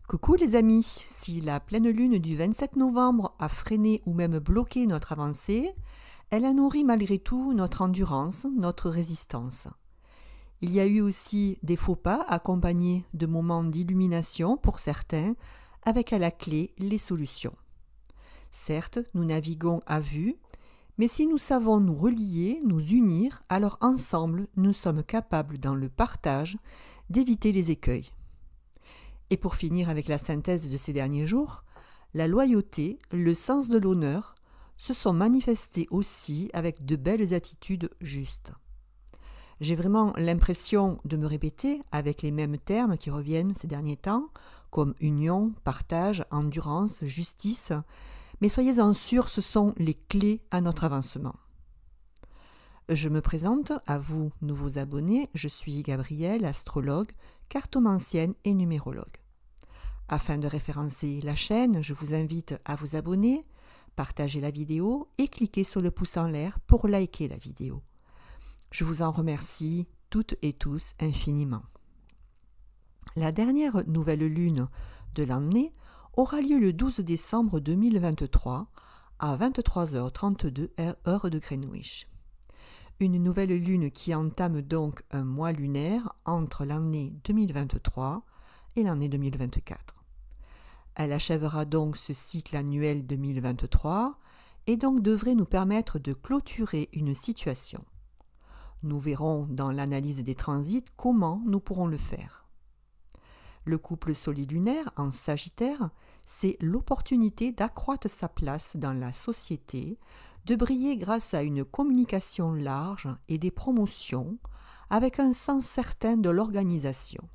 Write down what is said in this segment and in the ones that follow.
Coucou les amis, si la pleine lune du 27 novembre a freiné ou même bloqué notre avancée, elle a nourri malgré tout notre endurance, notre résistance. Il y a eu aussi des faux pas accompagnés de moments d'illumination pour certains, avec à la clé les solutions. Certes, nous naviguons à vue, mais si nous savons nous relier, nous unir, alors ensemble nous sommes capables dans le partage d'éviter les écueils. Et pour finir avec la synthèse de ces derniers jours, la loyauté, le sens de l'honneur se sont manifestés aussi avec de belles attitudes justes. J'ai vraiment l'impression de me répéter avec les mêmes termes qui reviennent ces derniers temps, comme union, partage, endurance, justice, mais soyez-en sûrs, ce sont les clés à notre avancement. Je me présente à vous, nouveaux abonnés, je suis Gabrielle, astrologue, cartomancienne et numérologue. Afin de référencer la chaîne, je vous invite à vous abonner, partager la vidéo et cliquer sur le pouce en l'air pour liker la vidéo. Je vous en remercie toutes et tous infiniment. La dernière nouvelle lune de l'année aura lieu le 12 décembre 2023 à 23h32 heure de Greenwich. Une nouvelle lune qui entame donc un mois lunaire entre l'année 2023 et l'année 2024. Elle achèvera donc ce cycle annuel 2023 et donc devrait nous permettre de clôturer une situation. Nous verrons dans l'analyse des transits comment nous pourrons le faire. Le couple solilunaire en Sagittaire, c'est l'opportunité d'accroître sa place dans la société, de briller grâce à une communication large et des promotions avec un sens certain de l'organisation,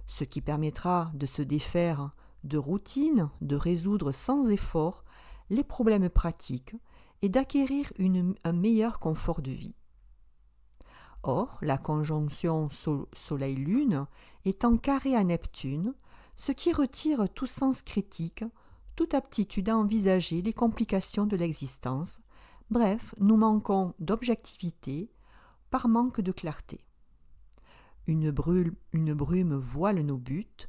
ce qui permettra de se défaire de routine, de résoudre sans effort les problèmes pratiques et d'acquérir un meilleur confort de vie. Or, la conjonction Soleil-Lune est en carré à Neptune, ce qui retire tout sens critique, toute aptitude à envisager les complications de l'existence. Bref, nous manquons d'objectivité par manque de clarté. Une brume voile nos buts.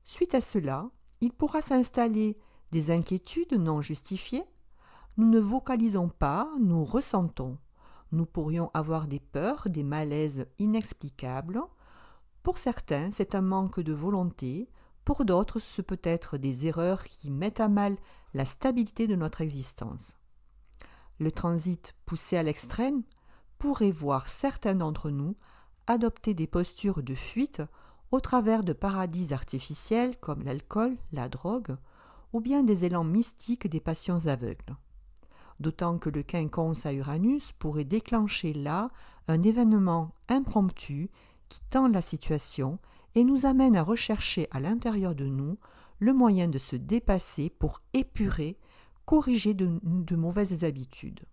Suite à cela, il pourra s'installer des inquiétudes non justifiées. Nous ne vocalisons pas, nous ressentons. Nous pourrions avoir des peurs, des malaises inexplicables. Pour certains, c'est un manque de volonté. Pour d'autres, ce peut être des erreurs qui mettent à mal la stabilité de notre existence. Le transit poussé à l'extrême pourrait voir certains d'entre nous adopter des postures de fuite au travers de paradis artificiels comme l'alcool, la drogue, ou bien des élans mystiques des passions aveugles. D'autant que le quinconce à Uranus pourrait déclencher là un événement impromptu qui tend la situation et nous amène à rechercher à l'intérieur de nous le moyen de se dépasser pour épurer, corriger de mauvaises habitudes.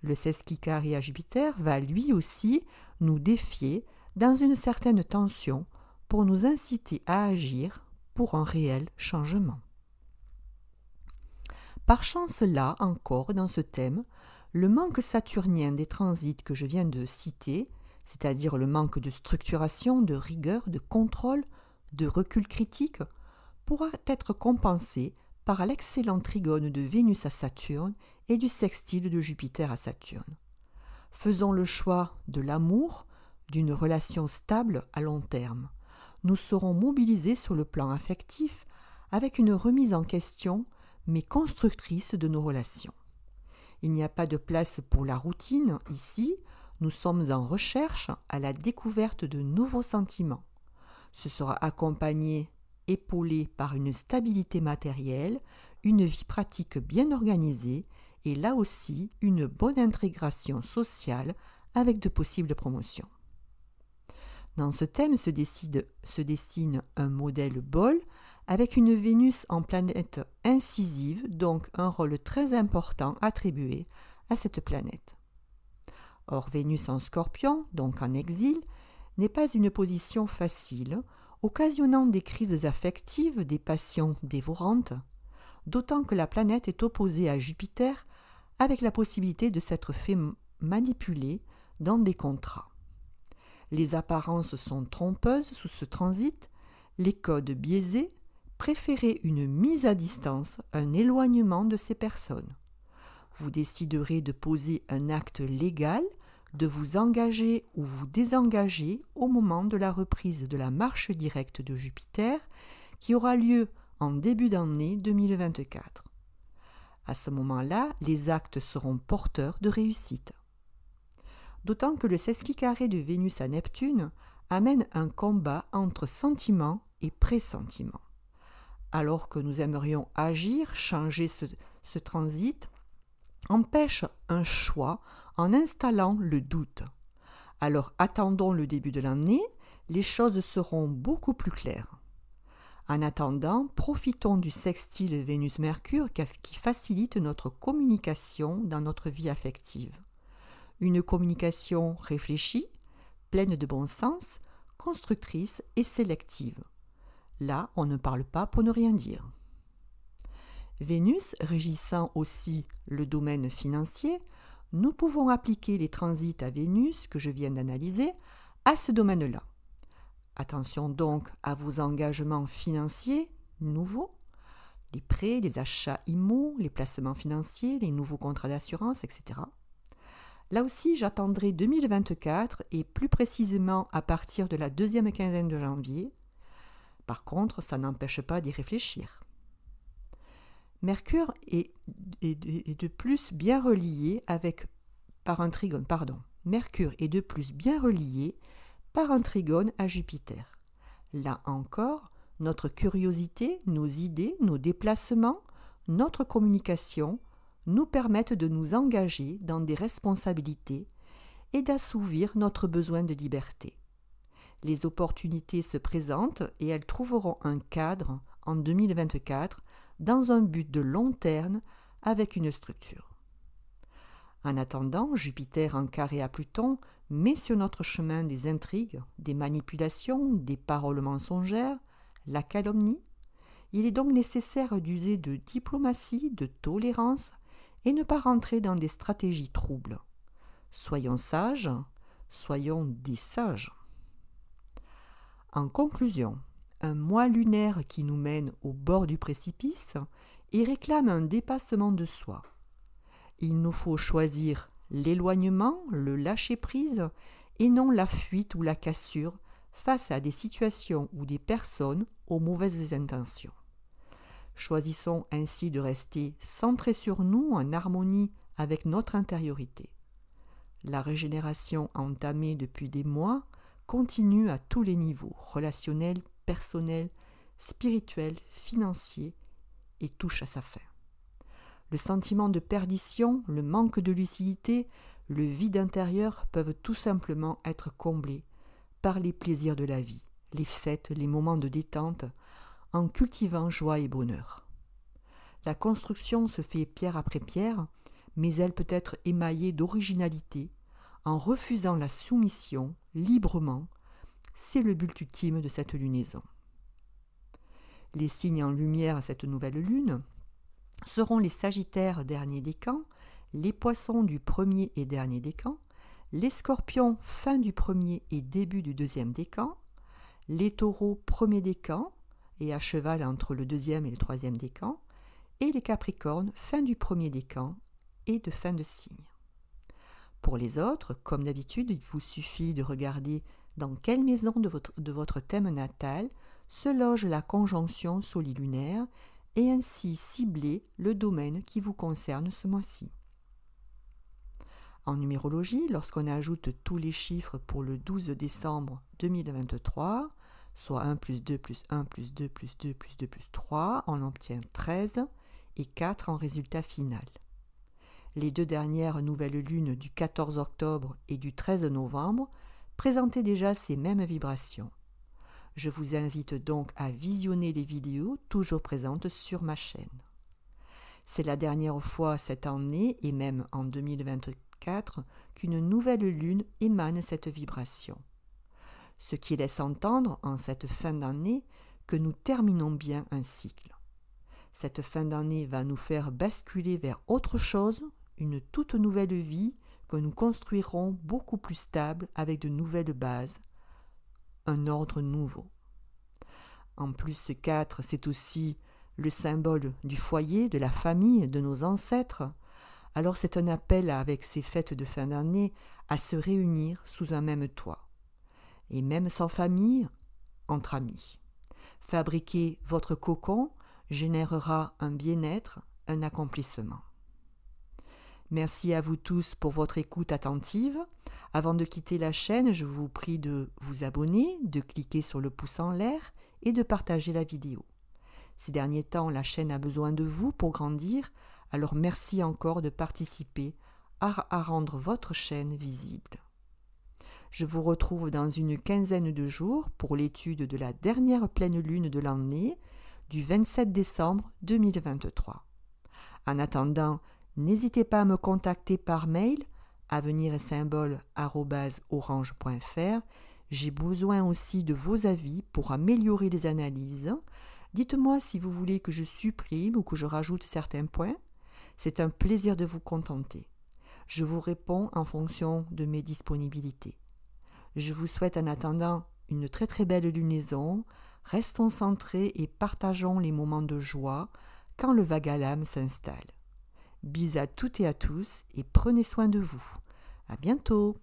Le sesquicari à Jupiter va lui aussi nous défier dans une certaine tension pour nous inciter à agir pour un réel changement. Par chance là encore dans ce thème, le manque saturnien des transits que je viens de citer, c'est-à-dire le manque de structuration, de rigueur, de contrôle, de recul critique, pourra être compensé par l'excellent trigone de Vénus à Saturne et du sextile de Jupiter à Saturne. Faisons le choix de l'amour, d'une relation stable à long terme. Nous serons mobilisés sur le plan affectif avec une remise en question mais constructrice de nos relations. Il n'y a pas de place pour la routine ici, nous sommes en recherche à la découverte de nouveaux sentiments. Ce sera accompagné, épaulé par une stabilité matérielle, une vie pratique bien organisée et là aussi une bonne intégration sociale avec de possibles promotions. Dans ce thème se dessine un modèle bol avec une Vénus en planète incisive, donc un rôle très important attribué à cette planète. Or, Vénus en Scorpion, donc en exil, n'est pas une position facile, occasionnant des crises affectives, des passions dévorantes, d'autant que la planète est opposée à Jupiter avec la possibilité de s'être fait manipuler dans des contrats. Les apparences sont trompeuses sous ce transit, les codes biaisés, préférez une mise à distance, un éloignement de ces personnes. Vous déciderez de poser un acte légal, de vous engager ou vous désengager au moment de la reprise de la marche directe de Jupiter qui aura lieu en début d'année 2024. À ce moment-là, les actes seront porteurs de réussite. D'autant que le sesquicarré de Vénus à Neptune amène un combat entre sentiment et pressentiment. Alors que nous aimerions agir, changer ce transit, empêche un choix en installant le doute. Alors attendons le début de l'année, les choses seront beaucoup plus claires. En attendant, profitons du sextile Vénus-Mercure qui facilite notre communication dans notre vie affective. Une communication réfléchie, pleine de bon sens, constructrice et sélective. Là, on ne parle pas pour ne rien dire. Vénus régissant aussi le domaine financier, nous pouvons appliquer les transits à Vénus que je viens d'analyser à ce domaine-là. Attention donc à vos engagements financiers nouveaux, les prêts, les achats immo, les placements financiers, les nouveaux contrats d'assurance, etc. Là aussi, j'attendrai 2024 et plus précisément à partir de la deuxième quinzaine de janvier. Par contre, ça n'empêche pas d'y réfléchir. Mercure est de plus bien relié par un trigone. Mercure est de plus bien relié par un trigone à Jupiter. Là encore, notre curiosité, nos idées, nos déplacements, notre communication nous permettent de nous engager dans des responsabilités et d'assouvir notre besoin de liberté. Les opportunités se présentent et elles trouveront un cadre en 2024 dans un but de long terme avec une structure. En attendant, Jupiter en carré à Pluton met sur notre chemin des intrigues, des manipulations, des paroles mensongères, la calomnie. Il est donc nécessaire d'user de diplomatie, de tolérance et ne pas rentrer dans des stratégies troubles. Soyons sages, soyons des sages. En conclusion, un mois lunaire qui nous mène au bord du précipice et réclame un dépassement de soi. Il nous faut choisir l'éloignement, le lâcher-prise et non la fuite ou la cassure face à des situations ou des personnes aux mauvaises intentions. Choisissons ainsi de rester centrés sur nous en harmonie avec notre intériorité. La régénération entamée depuis des mois continue à tous les niveaux, relationnels, personnels, spirituels, financiers, et touche à sa fin. Le sentiment de perdition, le manque de lucidité, le vide intérieur peuvent tout simplement être comblés par les plaisirs de la vie, les fêtes, les moments de détente, en cultivant joie et bonheur. La construction se fait pierre après pierre, mais elle peut être émaillée d'originalité en refusant la soumission librement. C'est le but ultime de cette lunaison. Les signes en lumière à cette nouvelle lune seront les Sagittaires dernier décan, les Poissons du premier et dernier décan, les Scorpions fin du premier et début du deuxième décan, les Taureaux premier décan et à cheval entre le deuxième et le troisième décan, et les Capricornes fin du premier décan et de fin de signe. Pour les autres, comme d'habitude, il vous suffit de regarder dans quelle maison de votre thème natal se loge la conjonction solilunaire et ainsi cibler le domaine qui vous concerne ce mois-ci. En numérologie, lorsqu'on ajoute tous les chiffres pour le 12 décembre 2023, soit 1 plus 2 plus 1 plus 2 plus 2 plus 2 plus 3, on obtient 13 et 4 en résultat final. Les deux dernières nouvelles lunes du 14 octobre et du 13 novembre présentaient déjà ces mêmes vibrations. Je vous invite donc à visionner les vidéos toujours présentes sur ma chaîne. C'est la dernière fois cette année et même en 2024 qu'une nouvelle lune émane cette vibration. Ce qui laisse entendre en cette fin d'année que nous terminons bien un cycle. Cette fin d'année va nous faire basculer vers autre chose, une toute nouvelle vie que nous construirons beaucoup plus stable avec de nouvelles bases, un ordre nouveau. En plus, ce 4, c'est aussi le symbole du foyer, de la famille, de nos ancêtres. Alors c'est un appel avec ces fêtes de fin d'année à se réunir sous un même toit. Et même sans famille, entre amis. Fabriquer votre cocon générera un bien-être, un accomplissement. Merci à vous tous pour votre écoute attentive. Avant de quitter la chaîne, je vous prie de vous abonner, de cliquer sur le pouce en l'air et de partager la vidéo. Ces derniers temps, la chaîne a besoin de vous pour grandir, alors merci encore de participer à rendre votre chaîne visible. Je vous retrouve dans une quinzaine de jours pour l'étude de la dernière pleine lune de l'année, du 27 décembre 2023. En attendant, n'hésitez pas à me contacter par mail avenir-symbole@orange.fr. J'ai besoin aussi de vos avis pour améliorer les analyses. Dites-moi si vous voulez que je supprime ou que je rajoute certains points. C'est un plaisir de vous contenter. Je vous réponds en fonction de mes disponibilités. Je vous souhaite en attendant une très très belle lunaison. Restons centrés et partageons les moments de joie quand le vague à l'âme s'installe. Bis à toutes et à tous et prenez soin de vous. À bientôt.